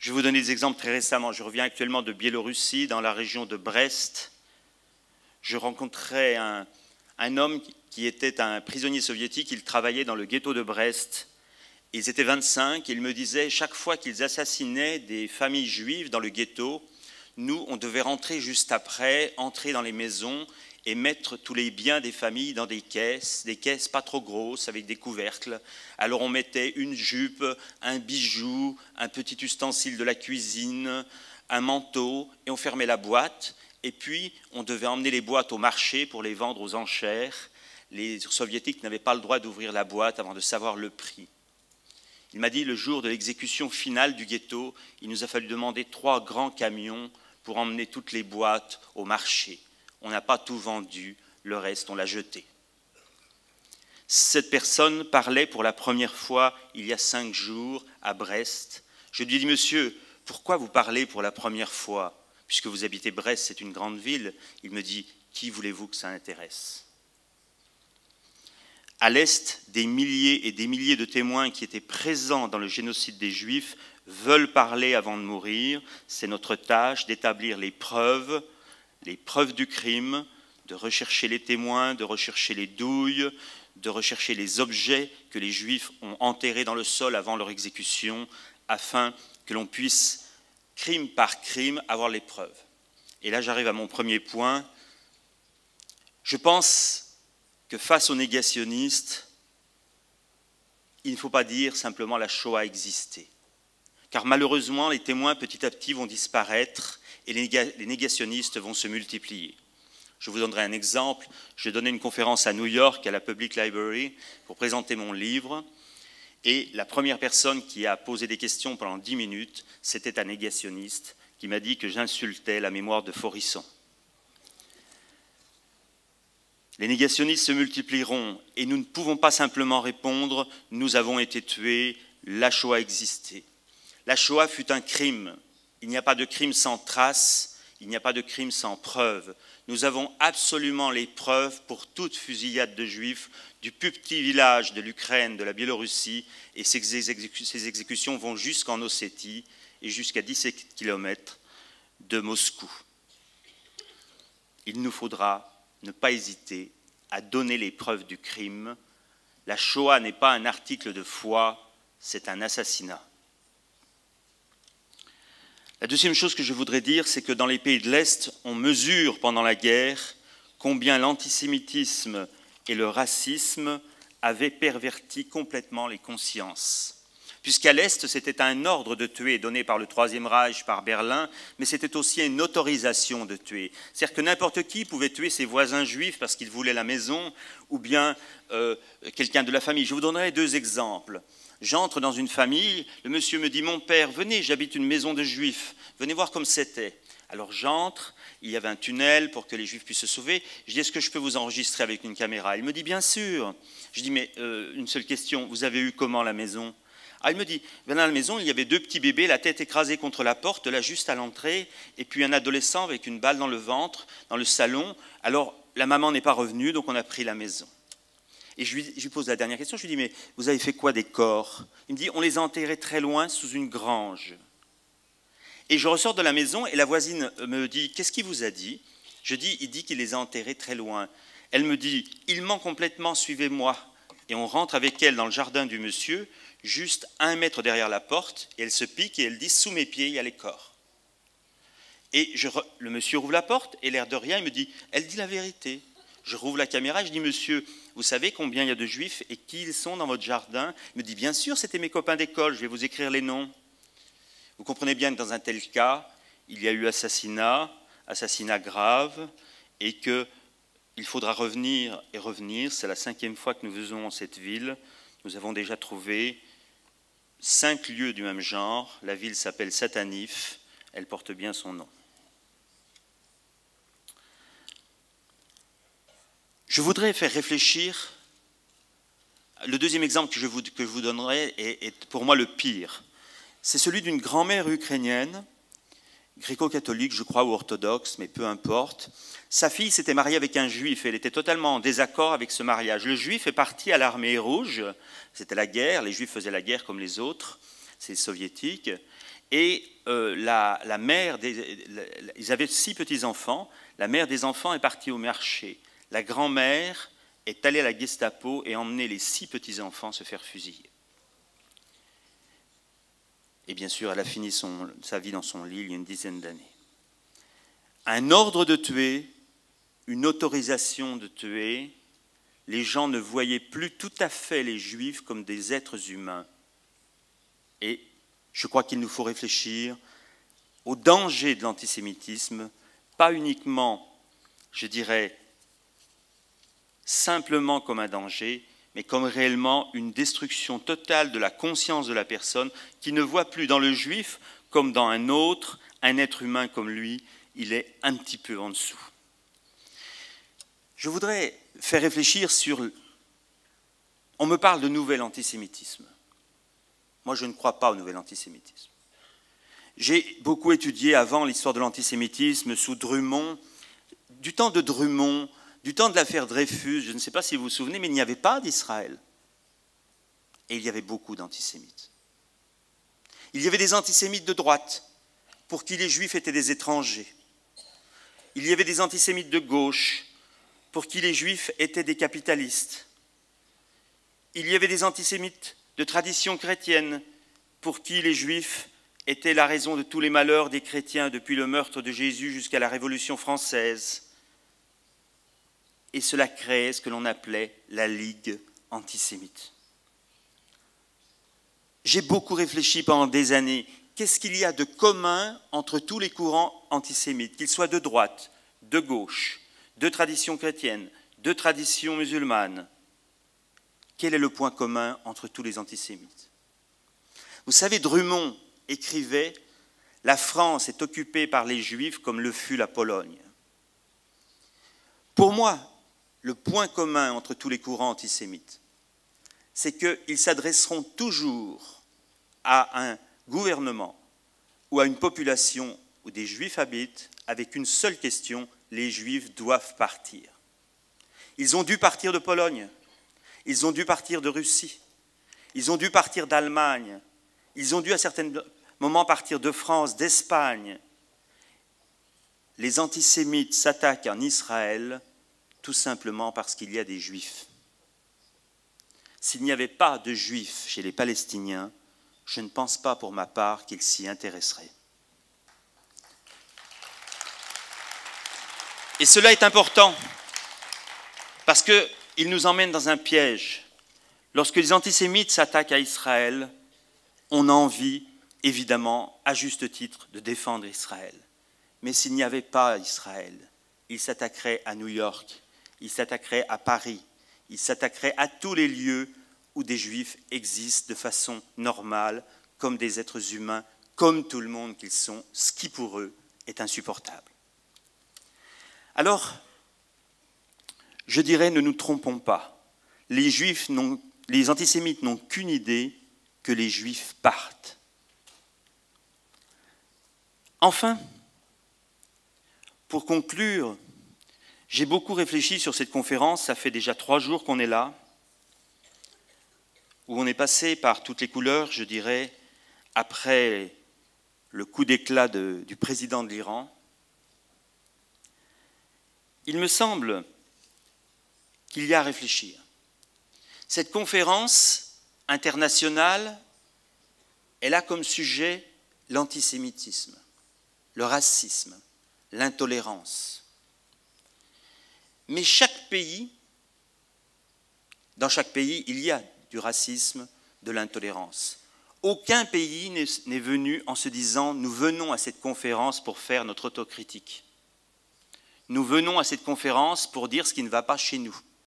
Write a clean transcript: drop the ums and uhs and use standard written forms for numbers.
Je vais vous donner des exemples très récemment. Je reviens actuellement de Biélorussie, dans la région de Brest. Je rencontrais un homme qui était un prisonnier soviétique. Il travaillait dans le ghetto de Brest. Ils étaient 25 et il me disait, chaque fois qu'ils assassinaient des familles juives dans le ghetto, nous, on devait rentrer juste après, entrer dans les maisons et mettre tous les biens des familles dans des caisses pas trop grosses, avec des couvercles. Alors on mettait une jupe, un bijou, un petit ustensile de la cuisine, un manteau, et on fermait la boîte. Et puis, on devait emmener les boîtes au marché pour les vendre aux enchères. Les soviétiques n'avaient pas le droit d'ouvrir la boîte avant de savoir le prix. Il m'a dit, le jour de l'exécution finale du ghetto, il nous a fallu demander 3 grands camions pour emmener toutes les boîtes au marché. On n'a pas tout vendu, le reste, on l'a jeté. Cette personne parlait pour la première fois, il y a 5 jours, à Brest. Je lui ai dit, monsieur, pourquoi vous parlez pour la première fois? Puisque vous habitez Brest, c'est une grande ville. Il me dit, qui voulez-vous que ça intéresse? À l'Est, des milliers et des milliers de témoins qui étaient présents dans le génocide des Juifs veulent parler avant de mourir. C'est notre tâche d'établir les preuves du crime, de rechercher les témoins, de rechercher les douilles, de rechercher les objets que les Juifs ont enterrés dans le sol avant leur exécution, afin que l'on puisse, crime par crime, avoir les preuves. Et là, j'arrive à mon premier point. Je pense que face aux négationnistes, il ne faut pas dire simplement la Shoah a existé. Car malheureusement, les témoins petit à petit vont disparaître et les négationnistes vont se multiplier. Je vous donnerai un exemple. Je donnais une conférence à New York, à la Public Library, pour présenter mon livre. Et la première personne qui a posé des questions pendant 10 minutes, c'était un négationniste qui m'a dit que j'insultais la mémoire de Forisson. Les négationnistes se multiplieront et nous ne pouvons pas simplement répondre « nous avons été tués, la Shoah existait ». La Shoah fut un crime. Il n'y a pas de crime sans trace, il n'y a pas de crime sans preuve. Nous avons absolument les preuves pour toute fusillade de Juifs du plus petit village de l'Ukraine, de la Biélorussie, et ces exécutions vont jusqu'en Ossétie et jusqu'à 17 km de Moscou. Il nous faudra ne pas hésiter à donner les preuves du crime. La Shoah n'est pas un article de foi, c'est un assassinat. La deuxième chose que je voudrais dire, c'est que dans les pays de l'Est, on mesure pendant la guerre combien l'antisémitisme et le racisme avaient perverti complètement les consciences. Puisqu'à l'Est, c'était un ordre de tuer donné par le Troisième Reich, par Berlin, mais c'était aussi une autorisation de tuer. C'est-à-dire que n'importe qui pouvait tuer ses voisins juifs parce qu'il voulait la maison, ou bien quelqu'un de la famille. Je vous donnerai 2 exemples. J'entre dans une famille, le monsieur me dit « Mon père, venez, j'habite une maison de juifs, venez voir comme c'était ». Alors j'entre, il y avait un tunnel pour que les juifs puissent se sauver. Je dis « Est-ce que je peux vous enregistrer avec une caméra ?» Il me dit « Bien sûr ». Je dis « Mais une seule question, vous avez eu comment la maison ?» Ah, il me dit « Dans la maison, il y avait 2 petits bébés, la tête écrasée contre la porte, là juste à l'entrée, et puis un adolescent avec une balle dans le ventre, dans le salon. Alors la maman n'est pas revenue, donc on a pris la maison. » Et je lui pose la dernière question, je lui dis « Mais vous avez fait quoi des corps ?» Il me dit « On les a enterrés très loin, sous une grange. » Et je ressors de la maison et la voisine me dit « Qu'est-ce qu'il vous a dit ?» Je dis « Il dit qu'il les a enterrés très loin. » Elle me dit « Il ment complètement, suivez-moi. » Et on rentre avec elle dans le jardin du monsieur, juste 1 mètre derrière la porte, et elle se pique et elle dit « Sous mes pieds, il y a les corps. » Et le monsieur rouvre la porte et l'air de rien, il me dit « Elle dit la vérité. » Je rouvre la caméra et je dis « Monsieur, vous savez combien il y a de juifs et qui ils sont dans votre jardin ?» Il me dit « Bien sûr, c'était mes copains d'école, je vais vous écrire les noms. » Vous comprenez bien que dans un tel cas, il y a eu assassinat grave, et qu'il faudra revenir et revenir. C'est la 5e fois que nous venons dans cette ville. Nous avons déjà trouvé 5 lieux du même genre. La ville s'appelle Satanif, elle porte bien son nom. Je voudrais faire réfléchir, le deuxième exemple que je vous donnerai est pour moi le pire. C'est celui d'une grand-mère ukrainienne, gréco-catholique, je crois, ou orthodoxe, mais peu importe. Sa fille s'était mariée avec un juif et elle était totalement en désaccord avec ce mariage. Le juif est parti à l'armée rouge, c'était la guerre, les juifs faisaient la guerre comme les autres, c'est soviétique, Et la mère, ils avaient 6 petits-enfants, la mère des enfants est partie au marché. La grand-mère est allée à la Gestapo et a emmené les 6 petits-enfants se faire fusiller. Et bien sûr, elle a fini sa vie dans son lit il y a une dizaine d'années. Un ordre de tuer, une autorisation de tuer, les gens ne voyaient plus tout à fait les Juifs comme des êtres humains. Et je crois qu'il nous faut réfléchir au danger de l'antisémitisme, pas uniquement, je dirais, simplement comme un danger, mais comme réellement une destruction totale de la conscience de la personne qui ne voit plus dans le Juif comme dans un autre, un être humain comme lui, il est un petit peu en dessous. Je voudrais faire réfléchir sur... On me parle de nouvel antisémitisme. Moi, je ne crois pas au nouvel antisémitisme. J'ai beaucoup étudié avant l'histoire de l'antisémitisme sous Drummond. Du temps de Drummond, du temps de l'affaire Dreyfus, je ne sais pas si vous vous souvenez, mais il n'y avait pas d'Israël. Et il y avait beaucoup d'antisémites. Il y avait des antisémites de droite, pour qui les Juifs étaient des étrangers. Il y avait des antisémites de gauche, pour qui les Juifs étaient des capitalistes. Il y avait des antisémites de tradition chrétienne, pour qui les Juifs étaient la raison de tous les malheurs des chrétiens depuis le meurtre de Jésus jusqu'à la Révolution française. Et cela créait ce que l'on appelait la Ligue antisémite. J'ai beaucoup réfléchi pendant des années. Qu'est-ce qu'il y a de commun entre tous les courants antisémites, qu'ils soient de droite, de gauche, de tradition chrétienne, de tradition musulmane? Quel est le point commun entre tous les antisémites? Vous savez, Drummond écrivait « La France est occupée par les Juifs comme le fut la Pologne ». Pour moi, le point commun entre tous les courants antisémites, c'est qu'ils s'adresseront toujours à un gouvernement ou à une population où des Juifs habitent avec une seule question, les Juifs doivent partir. Ils ont dû partir de Pologne, ils ont dû partir de Russie, ils ont dû partir d'Allemagne, ils ont dû à certains moments partir de France, d'Espagne. Les antisémites s'attaquent en Israël tout simplement parce qu'il y a des Juifs. S'il n'y avait pas de Juifs chez les Palestiniens, je ne pense pas pour ma part qu'ils s'y intéresseraient. Et cela est important parce qu'il nous emmène dans un piège. Lorsque les antisémites s'attaquent à Israël, on a envie, évidemment, à juste titre, de défendre Israël. Mais s'il n'y avait pas Israël, ils s'attaqueraient à New York, ils s'attaqueraient à Paris, ils s'attaqueraient à tous les lieux où des Juifs existent de façon normale, comme des êtres humains, comme tout le monde qu'ils sont, ce qui pour eux est insupportable. Alors, je dirais, ne nous trompons pas. Les antisémites n'ont qu'une idée, que les Juifs partent. Enfin, pour conclure, j'ai beaucoup réfléchi sur cette conférence, ça fait déjà 3 jours qu'on est là, où on est passé par toutes les couleurs, je dirais, après le coup d'éclat du président de l'Iran. Il me semble qu'il y a à réfléchir. Cette conférence internationale, elle a comme sujet l'antisémitisme, le racisme, l'intolérance. Mais dans chaque pays, il y a du racisme, de l'intolérance. Aucun pays n'est venu en se disant « nous venons à cette conférence pour faire notre autocritique ». Nous venons à cette conférence pour dire ce qui ne va pas chez nous.